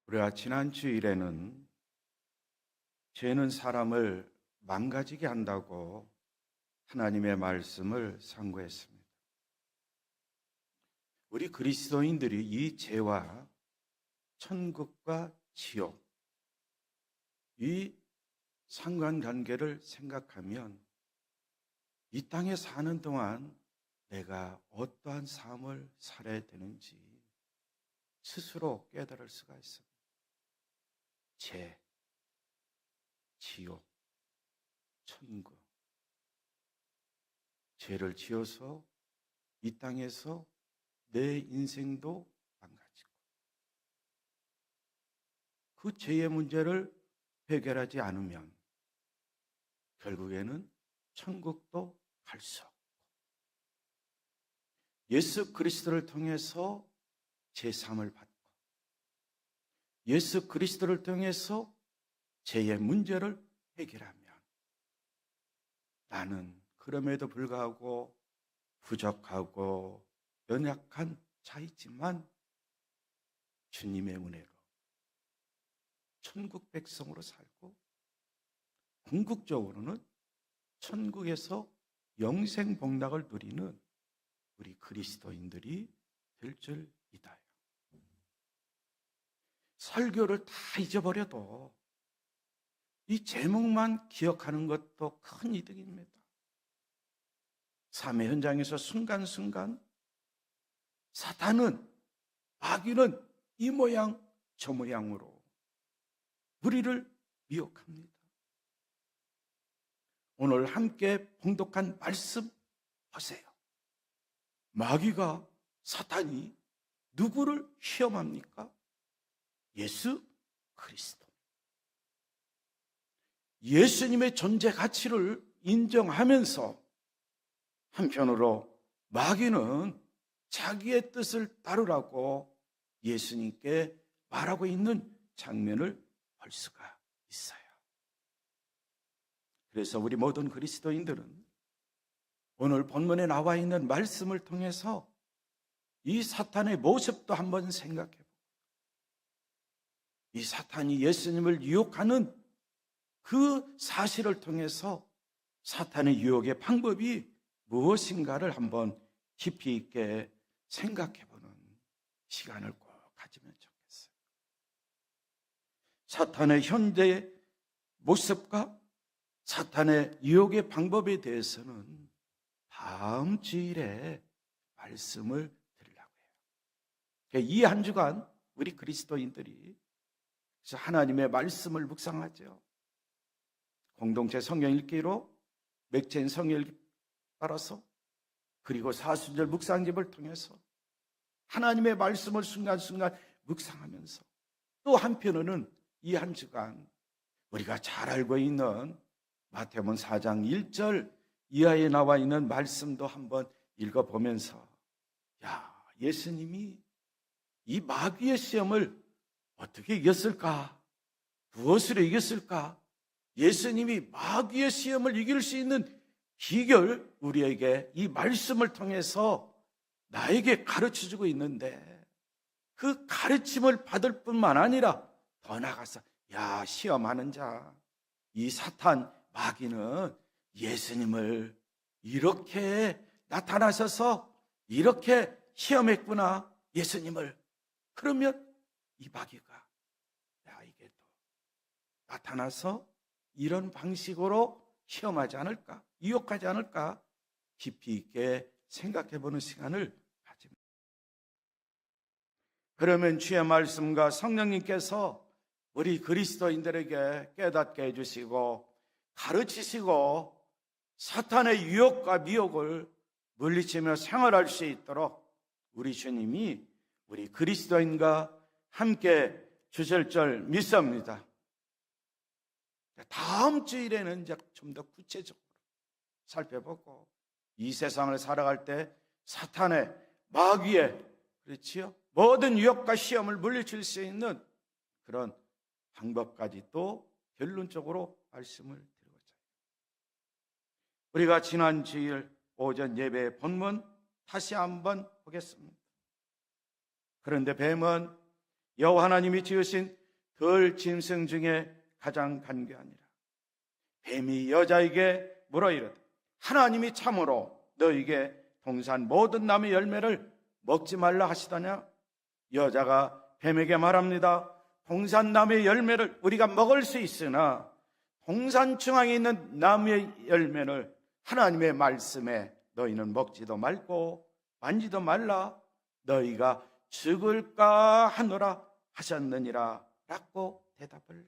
우리가 지난 주일에는 죄는 사람을 망가지게 한다고 하나님의 말씀을 상고했습니다. 우리 그리스도인들이 이 죄와 천국과 지옥, 이 상관관계를 생각하면 이 땅에 사는 동안 내가 어떠한 삶을 살아야 되는지 스스로 깨달을 수가 있습니다. 죄, 지옥, 천국. 죄를 지어서 이 땅에서 내 인생도 망가지고 그 죄의 문제를 해결하지 않으면 결국에는 천국도 갈 수 없고, 예수 그리스도를 통해서 제사함을 받고 예수 그리스도를 통해서 죄의 문제를 해결하면 나는 그럼에도 불구하고 부족하고 연약한 자이지만 주님의 은혜로 천국 백성으로 살고 궁극적으로는 천국에서 영생 복락을 누리는 우리 그리스도인들이 될 줄 믿어요. 설교를 다 잊어버려도 이 제목만 기억하는 것도 큰 이득입니다. 삶의 현장에서 순간순간 사탄은, 마귀는 이 모양 저 모양으로 우리를 미혹합니다. 오늘 함께 봉독한 말씀 보세요. 마귀가, 사탄이 누구를 시험합니까? 예수 그리스도. 예수님의 존재 가치를 인정하면서 한편으로 마귀는 자기의 뜻을 따르라고 예수님께 말하고 있는 장면을 볼 수가 있어요. 그래서 우리 모든 그리스도인들은 오늘 본문에 나와 있는 말씀을 통해서 이 사탄의 모습도 한번 생각해 보고, 이 사탄이 예수님을 유혹하는 그 사실을 통해서 사탄의 유혹의 방법이 무엇인가를 한번 깊이 있게 생각해 보는 시간을 꼭 가지면 좋겠어요. 사탄의 현재 모습과 사탄의 유혹의 방법에 대해서는 다음 주일에 말씀을 드리려고 해요. 이 한 주간 우리 그리스도인들이 하나님의 말씀을 묵상하죠. 공동체 성경 읽기로 맥체인 성경 읽기 따라서, 그리고 사순절 묵상집을 통해서 하나님의 말씀을 순간순간 묵상하면서, 또 한편으로는 이 한 주간 우리가 잘 알고 있는 마태복음 4장 1절 이하에 나와 있는 말씀도 한번 읽어보면서, 예수님이 이 마귀의 시험을 어떻게 이겼을까? 무엇으로 이겼을까? 예수님이 마귀의 시험을 이길 수 있는 비결, 우리에게 이 말씀을 통해서 나에게 가르쳐주고 있는데, 그 가르침을 받을 뿐만 아니라 더 나아가서 시험하는 자, 이 사탄, 마귀는 예수님을 이렇게 나타나셔서 이렇게 시험했구나, 예수님을. 그러면 이 마귀가 나에게도 나타나서 이런 방식으로 시험하지 않을까, 유혹하지 않을까, 깊이 있게 생각해보는 시간을 가집니다. 그러면 주의 말씀과 성령님께서 우리 그리스도인들에게 깨닫게 해주시고 가르치시고 사탄의 유혹과 미혹을 물리치며 생활할 수 있도록 우리 주님이 우리 그리스도인과 함께 주실 줄 믿습니다. 다음 주일에는 이제 좀 더 구체적으로 살펴보고, 이 세상을 살아갈 때 사탄의, 마귀의, 그렇지요, 모든 유혹과 시험을 물리칠 수 있는 그런 방법까지 또 결론적으로 말씀을 드리고자 해요. 우리가 지난 주일 오전 예배 본문 다시 한번 보겠습니다. 그런데 뱀은 여호와 하나님이 지으신 들 짐승 중에 가장 간교하니라. 뱀이 여자에게 물어 이르되 하나님이 참으로 너에게 동산 모든 나무의 열매를 먹지 말라 하시더냐? 여자가 뱀에게 말합니다. 동산 나무의 열매를 우리가 먹을 수 있으나 동산 중앙에 있는 나무의 열매를 하나님의 말씀에 너희는 먹지도 말고 만지도 말라, 너희가 죽을까 하노라 하셨느니라 라고 대답을 해요.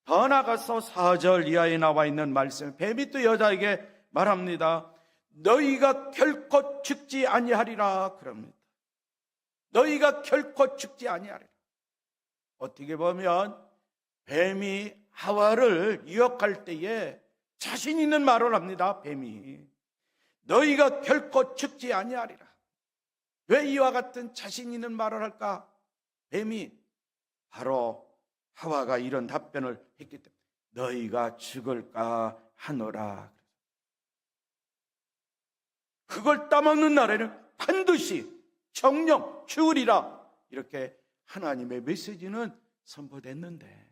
더 나아가서 4절 이하에 나와 있는 말씀, 뱀이 또 여자에게 말합니다. 너희가 결코 죽지 아니하리라 그럽니다. 너희가 결코 죽지 아니하리라. 어떻게 보면 뱀이 하와를 유혹할 때에 자신 있는 말을 합니다. 뱀이 너희가 결코 죽지 아니하리라. 왜 이와 같은 자신 있는 말을 할까? 뱀이 바로 하와가 이런 답변을 했기 때문에 너희가 죽을까 하노라. 그걸 따먹는 날에는 반드시 정령 죽으리라. 이렇게 하나님의 메시지는 선포됐는데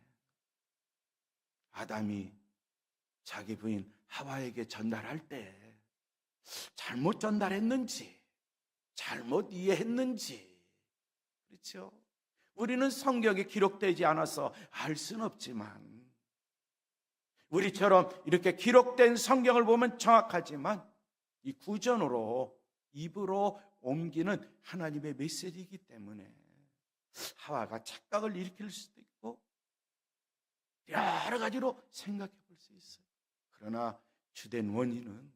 아담이 자기 부인 하와에게 전달할 때 잘못 전달했는지 잘못 이해했는지, 그렇죠? 우리는 성경에 기록되지 않아서 알 수는 없지만 우리처럼 이렇게 기록된 성경을 보면 정확하지만 이 구전으로 입으로 옮기는 하나님의 메시지이기 때문에 하와가 착각을 일으킬 수도 있고 여러 가지로 생각해 볼 수 있어요. 그러나 주된 원인은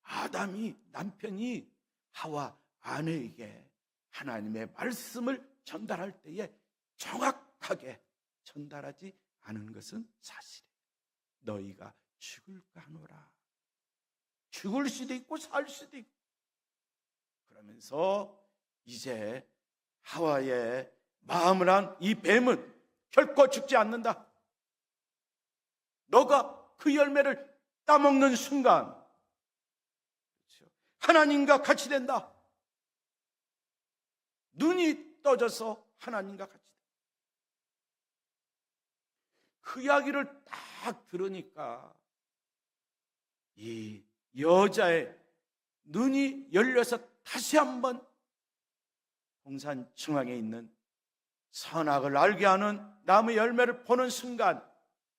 아담이, 남편이 하와 아내에게 하나님의 말씀을 전달할 때에 정확하게 전달하지 않은 것은 사실이에요. 너희가 죽을까 하노라. 죽을 수도 있고 살 수도 있고. 그러면서 이제 하와의 마음을 한 이 뱀은 결코 죽지 않는다. 너가 그 열매를 따먹는 순간 하나님과 같이 된다. 눈이 떠져서 하나님과 같이 된다. 그 이야기를 딱 들으니까 이 여자의 눈이 열려서 다시 한번 동산 중앙에 있는 선악을 알게 하는 나무 열매를 보는 순간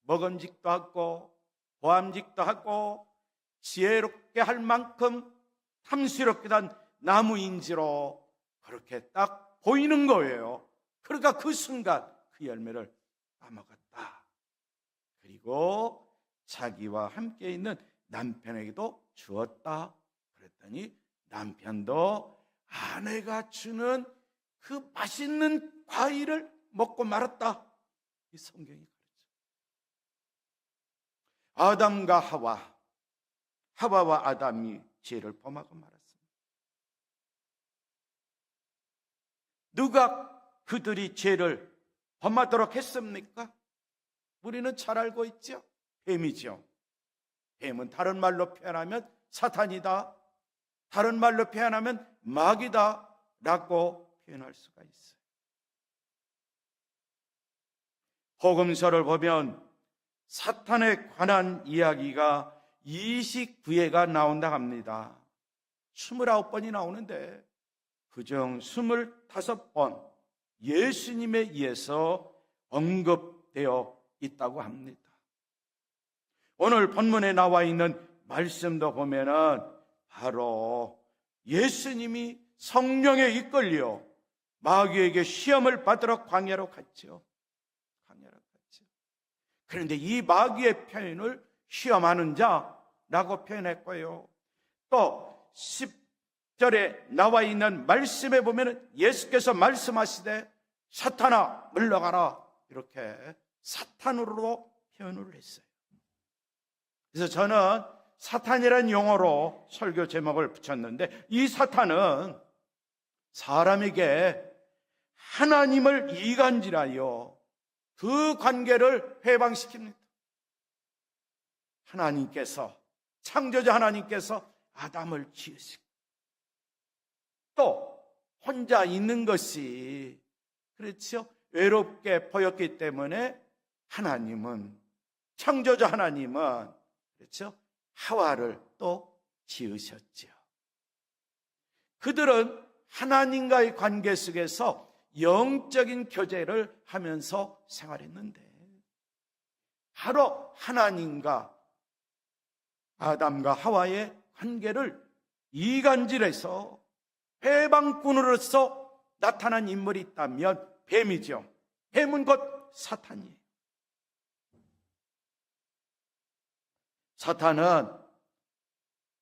먹음직도 하고 보암직도 하고 지혜롭게 할 만큼 탐스럽게 단 나무인지로 그렇게 딱 보이는 거예요. 그러니까 그 순간 그 열매를 따먹었다. 그리고 자기와 함께 있는 남편에게도 주었다. 그랬더니 남편도 아내가 주는 그 맛있는 과일을 먹고 말았다. 이 성경이 가르쳐. 아담과 하와와 아담이 죄를 범하고 말았습니다. 누가 그들이 죄를 범하도록 했습니까? 우리는 잘 알고 있죠. 뱀이죠. 뱀은 다른 말로 표현하면 사탄이다, 다른 말로 표현하면 마귀다 라고 표현할 수가 있어요. 복음서를 보면 사탄에 관한 이야기가 29회가 나온다 합니다. 29번이 나오는데 그중 25번 예수님에 의해서 언급되어 있다고 합니다. 오늘 본문에 나와 있는 말씀도 보면은 바로 예수님이 성령에 이끌려 마귀에게 시험을 받으러 광야로 갔죠. 그런데 이 마귀의 표현을 시험하는 자라고 표현했고요. 또 10절에 나와 있는 말씀에 보면 예수께서 말씀하시되 사탄아 물러가라, 이렇게 사탄으로 표현을 했어요. 그래서 저는 사탄이라는 용어로 설교 제목을 붙였는데 이 사탄은 사람에게 하나님을 이간질하여 그 관계를 회방시킵니다. 하나님께서, 창조자 하나님께서 아담을 지으시고 또 혼자 있는 것이 그렇죠? 외롭게 보였기 때문에 하나님은, 창조자 하나님은, 그렇죠? 하와를 또 지으셨죠. 그들은 하나님과의 관계 속에서 영적인 교제를 하면서 생활했는데, 바로 하나님과 아담과 하와의 관계를 이간질해서 해방꾼으로서 나타난 인물이 있다면 뱀이죠. 뱀은 곧 사탄이에요. 사탄은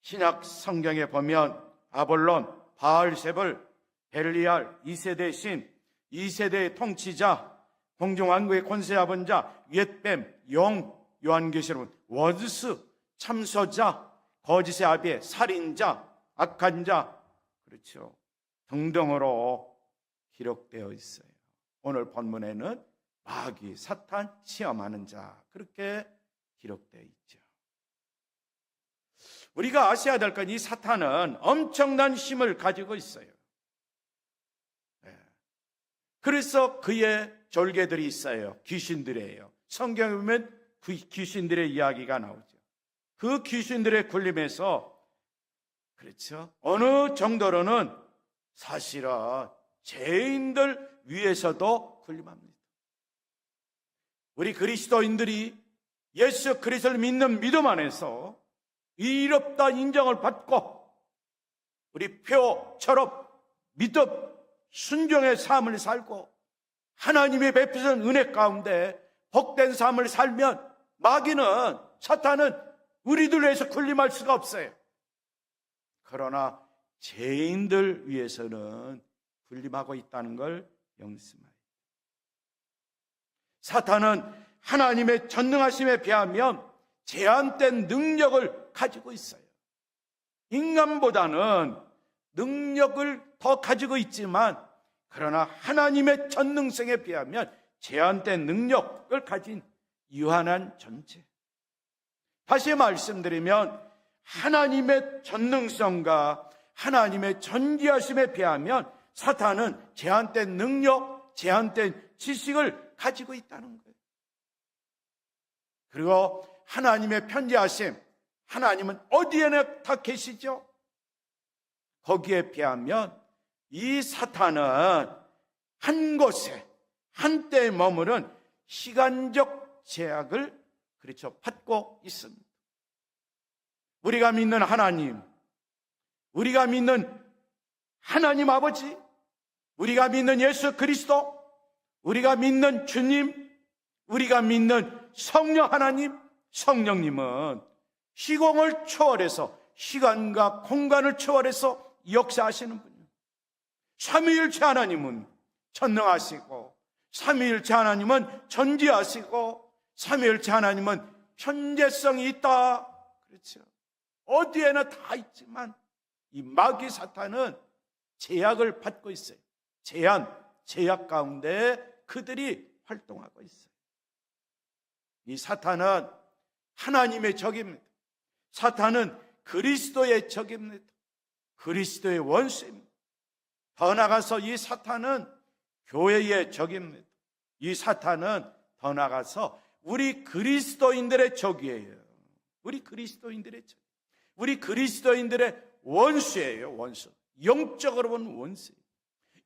신약 성경에 보면 아볼론, 바알세불, 벨리알, 2세대 신, 2세대의 통치자, 공중왕국의 권세 잡은 자, 윷뱀, 용, 요한계시록, 원수, 참소자, 거짓의 아비, 살인자, 악한 자, 그렇죠, 등등으로 기록되어 있어요. 오늘 본문에는 마귀, 사탄, 시험하는 자, 그렇게 기록되어 있죠. 우리가 아셔야 될 건 이 사탄은 엄청난 힘을 가지고 있어요. 그래서 그의 졸개들이 있어요. 귀신들이에요. 성경에 보면 그 귀신들의 이야기가 나오죠. 그 귀신들의 굴림에서, 그렇죠, 어느 정도로는 사실은 죄인들 위에서도 굴림합니다. 우리 그리스도인들이 예수 그리스도를 믿는 믿음 안에서 의롭다 인정을 받고 우리 표처럼 믿음, 순종의 삶을 살고 하나님의 베푸신 은혜 가운데 복된 삶을 살면 마귀는, 사탄은 우리들 위해서 군림할 수가 없어요. 그러나 죄인들 위해서는 군림하고 있다는 걸 명심해야 돼요. 사탄은 하나님의 전능하심에 비하면 제한된 능력을 가지고 있어요. 인간보다는 능력을 더 가지고 있지만, 그러나 하나님의 전능성에 비하면 제한된 능력을 가진 유한한 존재. 다시 말씀드리면 하나님의 전능성과 하나님의 전지하심에 비하면 사탄은 제한된 능력, 제한된 지식을 가지고 있다는 거예요. 그리고 하나님의 편지하심, 하나님은 어디에나 다 계시죠? 거기에 비하면 이 사탄은 한 곳에 한때에 머무른 시간적 제약을, 그렇죠, 받고 있습니다. 우리가 믿는 하나님, 우리가 믿는 하나님 아버지, 우리가 믿는 예수 그리스도, 우리가 믿는 주님, 우리가 믿는 성령 하나님, 성령님은 시공을 초월해서, 시간과 공간을 초월해서 역사하시는 분이에요. 삼위일체 하나님은 전능하시고, 삼위일체 하나님은 전지하시고, 삼위일체 하나님은 편재성이 있다. 그렇죠. 어디에나 다 있지만 이 마귀 사탄은 제약을 받고 있어요. 제약 가운데 그들이 활동하고 있어요. 이 사탄은 하나님의 적입니다. 사탄은 그리스도의 적입니다. 그리스도의 원수입니다. 더 나아가서 이 사탄은 교회의 적입니다. 이 사탄은 더 나아가서 우리 그리스도인들의 적이에요. 우리 그리스도인들의 적, 우리 그리스도인들의 원수예요. 원수. 영적으로 보면 원수예요.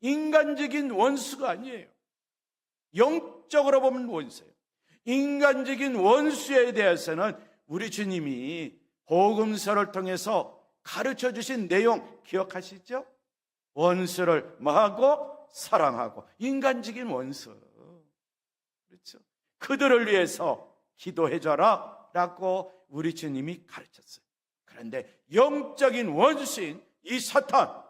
인간적인 원수가 아니에요. 영적으로 보면 원수예요. 인간적인 원수에 대해서는 우리 주님이 복음서를 통해서 가르쳐 주신 내용 기억하시죠? 원수를 뭐하고? 사랑하고. 인간적인 원수, 그렇죠? 그들을 위해서 기도해줘라 라고 우리 주님이 가르쳤어요. 그런데 영적인 원수인 이 사탄,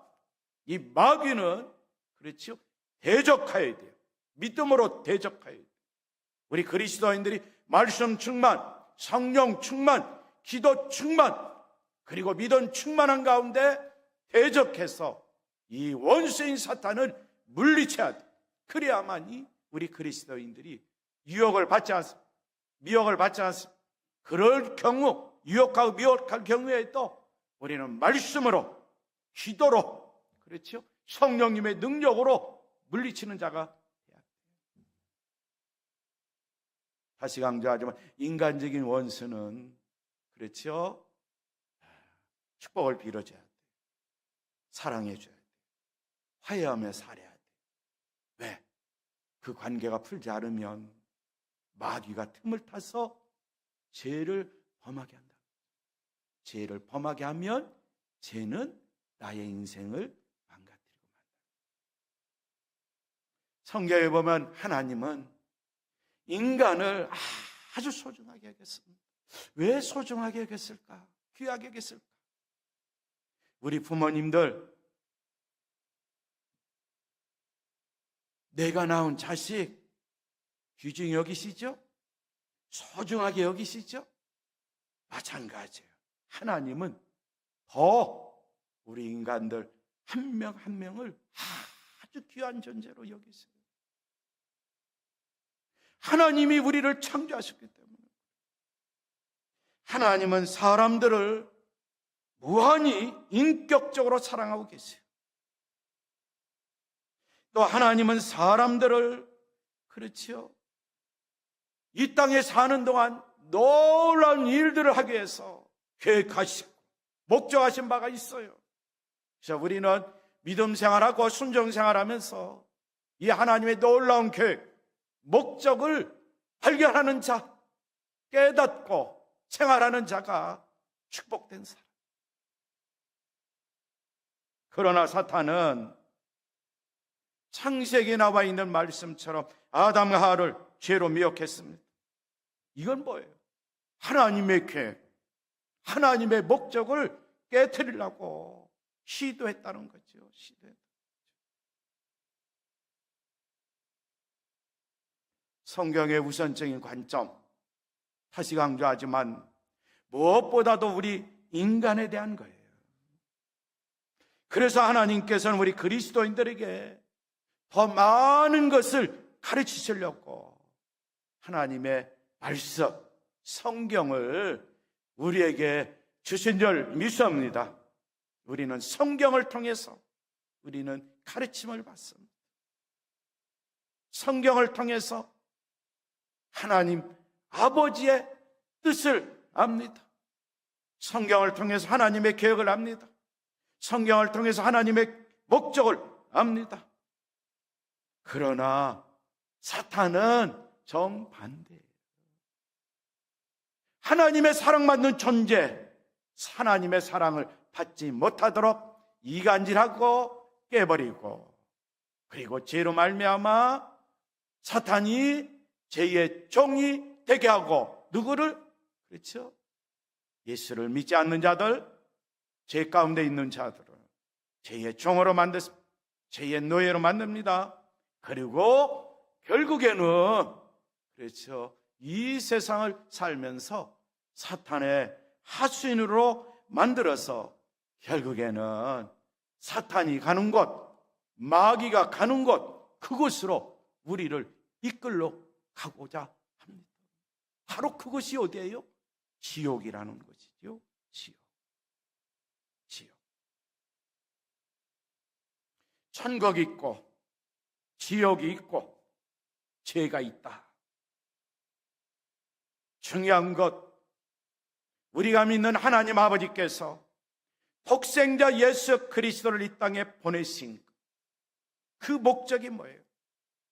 이 마귀는, 그렇죠, 대적해야 돼요. 믿음으로 대적해야 돼요. 우리 그리스도인들이 말씀 충만, 성령 충만, 기도 충만, 그리고 믿음 충만한 가운데 대적해서 이 원수인 사탄을 물리쳐야 돼. 그래야만이 우리 그리스도인들이 유혹을 받지 않습니다. 미혹을 받지 않습니다. 그럴 경우, 유혹하고 미혹할 경우에도 우리는 말씀으로, 기도로, 그렇죠, 성령님의 능력으로 물리치는 자가 돼야 다시 강조하지만 인간적인 원수는 그렇죠? 축복을 빌어줘야 돼. 사랑해줘야 돼. 화해하며 살아야 돼. 왜? 그 관계가 풀지 않으면 마귀가 틈을 타서 죄를 범하게 한다. 죄를 범하게 하면 죄는 나의 인생을 망가뜨리고 만다. 성경에 보면 하나님은 인간을 아주 소중하게 여겼습니다. 왜 소중하게 여겼을까? 귀하게 여겼을까? 우리 부모님들, 내가 낳은 자식 귀중히 여기시죠? 소중하게 여기시죠? 마찬가지예요. 하나님은 더 우리 인간들 한 명 한 명을 아주 귀한 존재로 여기세요. 하나님이 우리를 창조하셨기 때문에 하나님은 사람들을 무한히 인격적으로 사랑하고 계세요. 또 하나님은 사람들을 그렇지요, 이 땅에 사는 동안 놀라운 일들을 하기 위해서 계획하시고 목적하신 바가 있어요. 그래서 우리는 믿음 생활하고 순종 생활하면서 이 하나님의 놀라운 계획, 목적을 발견하는 자, 깨닫고 생활하는 자가 축복된 사람. 그러나 사탄은 창세기에 나와 있는 말씀처럼 아담과 하와를 죄로 미혹했습니다. 이건 뭐예요? 하나님의 계획, 하나님의 목적을 깨트리려고 시도했다는 거죠. 성경의 우선적인 관점, 다시 강조하지만 무엇보다도 우리 인간에 대한 거예요. 그래서 하나님께서는 우리 그리스도인들에게 더 많은 것을 가르치시려고 하나님의 말씀, 성경을 우리에게 주신 줄 믿습니다. 우리는 성경을 통해서 우리는 가르침을 받습니다. 성경을 통해서 하나님 아버지의 뜻을 압니다. 성경을 통해서 하나님의 계획을 압니다. 성경을 통해서 하나님의 목적을 압니다. 그러나 사탄은 정반대예요. 하나님의 사랑받는 존재, 하나님의 사랑을 받지 못하도록 이간질하고 깨버리고, 그리고 죄로 말미암아 사탄이 죄의 종이 되게 하고, 누구를? 그렇죠? 예수를 믿지 않는 자들, 죄 가운데 있는 자들을 죄의 종으로 만듭니다. 죄의 노예로 만듭니다. 그리고 결국에는 그렇죠, 이 세상을 살면서 사탄의 하수인으로 만들어서 결국에는 사탄이 가는 곳, 마귀가 가는 곳, 그곳으로 우리를 이끌러 가고자 합니다. 바로 그것이 어디예요? 지옥이라는 것이죠. 지옥. 천국이 있고 지옥이 있고 죄가 있다. 중요한 것, 우리가 믿는 하나님 아버지께서 독생자 예수 그리스도를 이 땅에 보내신 그 목적이 뭐예요?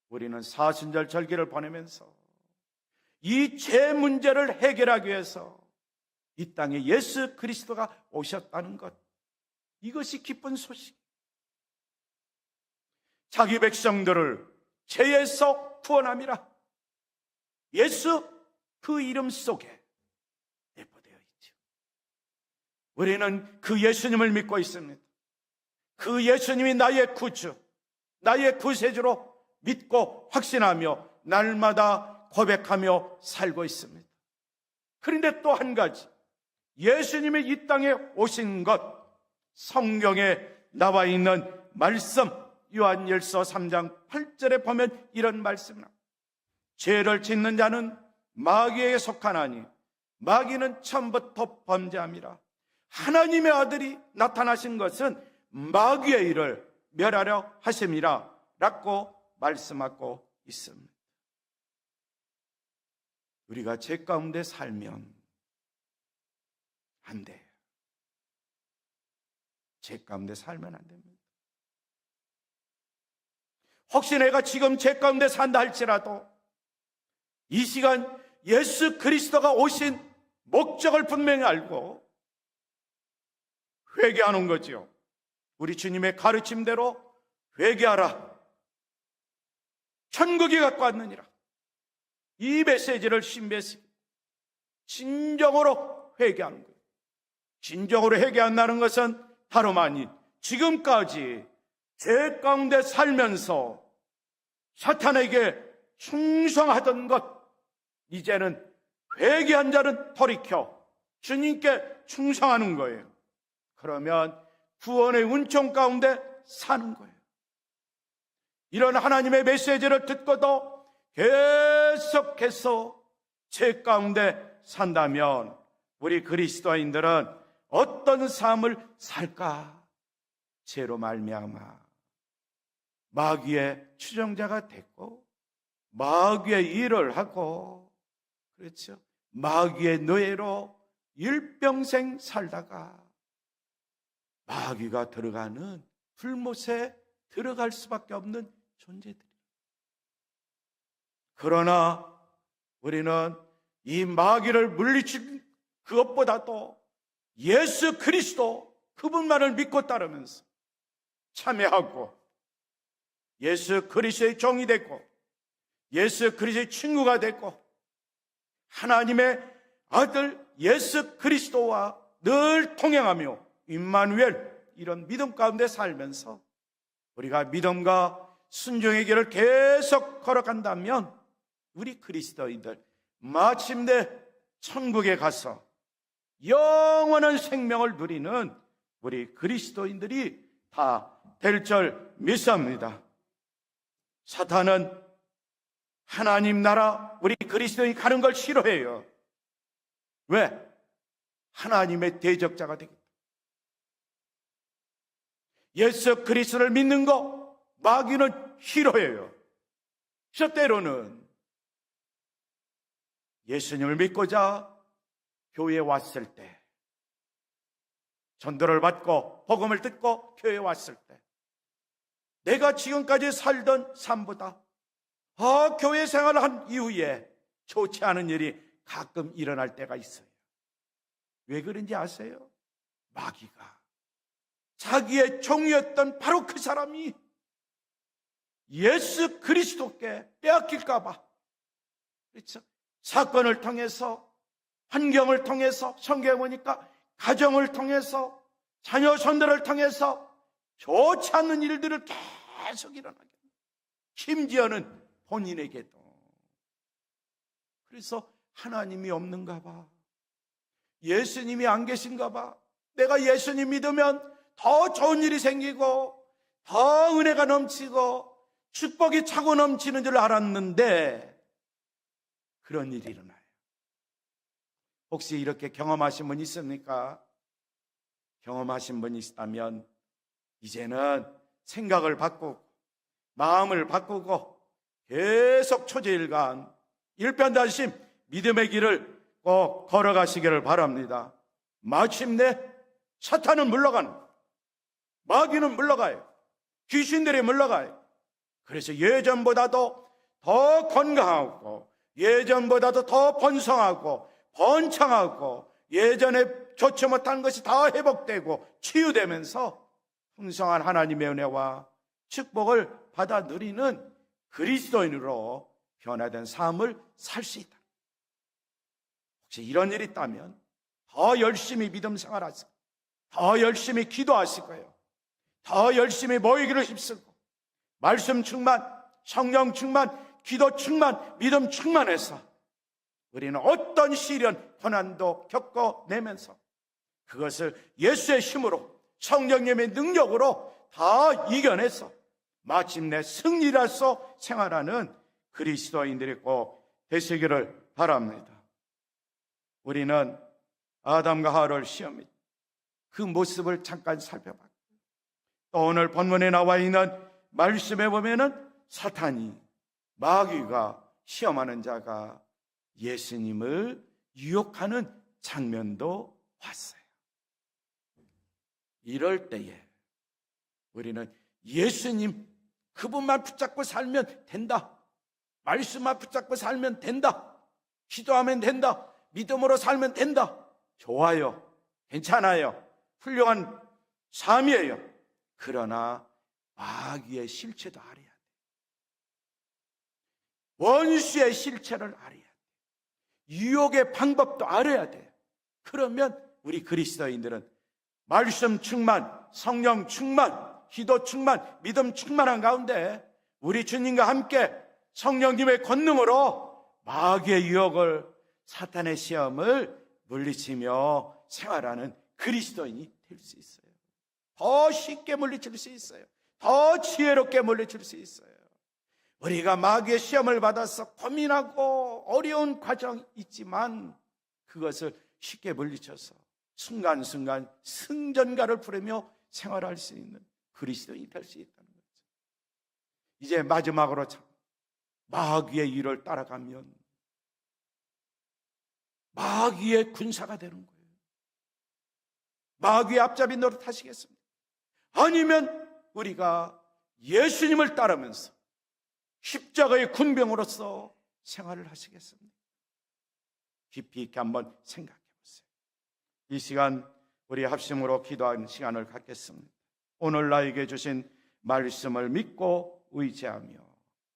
우리는 사순절 절기를 보내면서 이 죄 문제를 해결하기 위해서 이 땅에 예수 그리스도가 오셨다는 것, 이것이 기쁜 소식. 자기 백성들을 죄에서 구원함이라. 예수 그 이름 속에 내포되어 있죠. 우리는 그 예수님을 믿고 있습니다. 그 예수님이 나의 구주, 나의 구세주로 믿고 확신하며 날마다 고백하며 살고 있습니다. 그런데 또 한 가지, 예수님이 이 땅에 오신 것, 성경에 나와 있는 말씀, 요한일서 3장 8절에 보면 이런 말씀을 합니다. 죄를 짓는 자는 마귀에게 속하나니 마귀는 처음부터 범죄함이라. 하나님의 아들이 나타나신 것은 마귀의 일을 멸하려 하심이라 라고 말씀하고 있습니다. 우리가 죄 가운데 살면 안 돼요. 죄 가운데 살면 안 됩니다. 혹시 내가 지금 죄 가운데 산다 할지라도 이 시간 예수 그리스도가 오신 목적을 분명히 알고 회개하는 거지요. 우리 주님의 가르침대로 회개하라. 천국이 갖고 왔느니라. 이 메시지를 신비했습니다. 진정으로 회개하는 거예요. 진정으로 회개한다는 것은 다름 아닌 지금까지 죄 가운데 살면서 사탄에게 충성하던 것, 이제는 회개한 자는 돌이켜 주님께 충성하는 거예요. 그러면 구원의 은총 가운데 사는 거예요. 이런 하나님의 메시지를 듣고도 계속해서 죄 가운데 산다면 우리 그리스도인들은 어떤 삶을 살까? 죄로 말미암아 마귀의 추종자가 됐고 마귀의 일을 하고, 그렇죠, 마귀의 노예로 일평생 살다가 마귀가 들어가는 불못에 들어갈 수밖에 없는 존재들이에요. 그러나 우리는 이 마귀를 물리칠 그것보다도 예수 그리스도 그분만을 믿고 따르면서 참여하고 예수 그리스도의 종이 됐고 예수 그리스도의 친구가 됐고 하나님의 아들 예수 그리스도와 늘 통행하며 임마누엘, 이런 믿음 가운데 살면서 우리가 믿음과 순종의 길을 계속 걸어간다면 우리 그리스도인들 마침내 천국에 가서 영원한 생명을 누리는 우리 그리스도인들이 다 될 줄 믿습니다. 사탄은 하나님 나라 우리 그리스도인이 가는 걸 싫어해요. 왜? 하나님의 대적자가 되겠다. 예수 그리스도를 믿는 거 마귀는 싫어해요. 그래서 때로는 예수님을 믿고자 교회에 왔을 때, 전도를 받고 복음을 듣고 교회에 왔을 때 내가 지금까지 살던 삶보다 교회 생활을 한 이후에 좋지 않은 일이 가끔 일어날 때가 있어요. 왜 그런지 아세요? 마귀가 자기의 종이었던 바로 그 사람이 예수 그리스도께 빼앗길까 봐, 그렇죠? 사건을 통해서, 환경을 통해서, 성경에 보니까 가정을 통해서, 자녀 손들을 통해서 좋지 않은 일들을 계속 일어나게 합니다. 심지어는 본인에게도. 그래서 하나님이 없는가 봐, 예수님이 안 계신가 봐, 내가 예수님 믿으면 더 좋은 일이 생기고 더 은혜가 넘치고 축복이 차고 넘치는 줄 알았는데 그런 일이 일어나요. 혹시 이렇게 경험하신 분 있습니까? 경험하신 분이 있다면 이제는 생각을 바꾸고 마음을 바꾸고 계속 초제일관 일편단심 믿음의 길을 꼭 걸어가시기를 바랍니다. 마침내 사탄은 물러가는, 마귀는 물러가요. 귀신들이 물러가요. 그래서 예전보다도 더 건강하고 예전보다도 더 번성하고 번창하고 예전에 좋지 못한 것이 다 회복되고 치유되면서 풍성한 하나님의 은혜와 축복을 받아 누리는 그리스도인으로 변화된 삶을 살 수 있다. 혹시 이런 일이 있다면 더 열심히 믿음 생활하시고 더 열심히 기도하실 거예요. 더 열심히 모이기를 힘쓰고 말씀 충만, 성령 충만, 기도 충만, 믿음 충만해서 우리는 어떤 시련, 고난도 겪어내면서 그것을 예수의 힘으로 성령님의 능력으로 다 이겨내서 마침내 승리라서 생활하는 그리스도인들이 꼭 되시기를 바랍니다. 우리는 아담과 하와를 시험합니다. 그 모습을 잠깐 살펴봤고 또 오늘 본문에 나와 있는 말씀에 보면은 사탄이, 마귀가 시험하는 자가 예수님을 유혹하는 장면도 왔어요. 이럴 때에 우리는 예수님 그분만 붙잡고 살면 된다. 말씀만 붙잡고 살면 된다. 기도하면 된다. 믿음으로 살면 된다. 좋아요. 괜찮아요. 훌륭한 삶이에요. 그러나 마귀의 실체도 알아야 돼. 원수의 실체를 알아야 돼. 유혹의 방법도 알아야 돼. 그러면 우리 그리스도인들은 말씀 충만, 성령 충만, 기도 충만, 믿음 충만한 가운데 우리 주님과 함께 성령님의 권능으로 마귀의 유혹을, 사탄의 시험을 물리치며 생활하는 그리스도인이 될 수 있어요. 더 쉽게 물리칠 수 있어요. 더 지혜롭게 물리칠 수 있어요. 우리가 마귀의 시험을 받아서 고민하고 어려운 과정이 있지만 그것을 쉽게 물리쳐서 순간순간 승전가를 부르며 생활할 수 있는 그리스도인이 될 수 있다는 거죠. 이제 마지막으로 마귀의 일을 따라가면 마귀의 군사가 되는 거예요. 마귀의 앞잡이 노릇하시겠습니다. 아니면 우리가 예수님을 따르면서 십자가의 군병으로서 생활을 하시겠습니다. 깊이 있게 한번 생각해 보세요. 이 시간 우리 합심으로 기도하는 시간을 갖겠습니다. 오늘 나에게 주신 말씀을 믿고 의지하며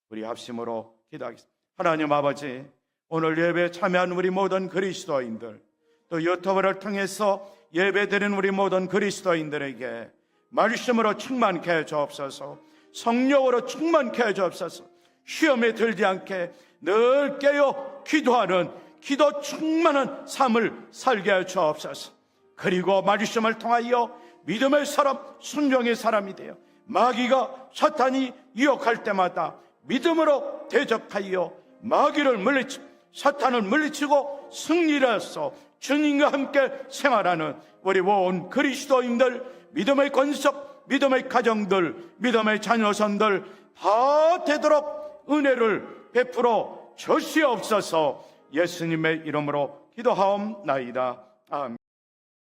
우리 합심으로 기도하겠습니다. 하나님 아버지, 오늘 예배에 참여한 우리 모든 그리스도인들, 또 유튜브를 통해서 예배드리는 우리 모든 그리스도인들에게 말씀으로 충만케 해 주옵소서. 성령으로 충만케 해 주옵소서. 시험에 들지 않게 늘 깨어 기도하는 기도 충만한 삶을 살게 해 주옵소서. 그리고 말씀을 통하여 믿음의 사람, 순종의 사람이 되어 마귀가 사탄이 유혹할 때마다 믿음으로 대적하여 마귀를 물리치고 사탄을 물리치고 승리하여서 주님과 함께 생활하는 우리 온 그리스도인들, 믿음의 권석, 믿음의 가정들, 믿음의 자녀선들 다 되도록 은혜를 베풀어 주시옵소서. 예수님의 이름으로 기도하옵나이다. 아멘.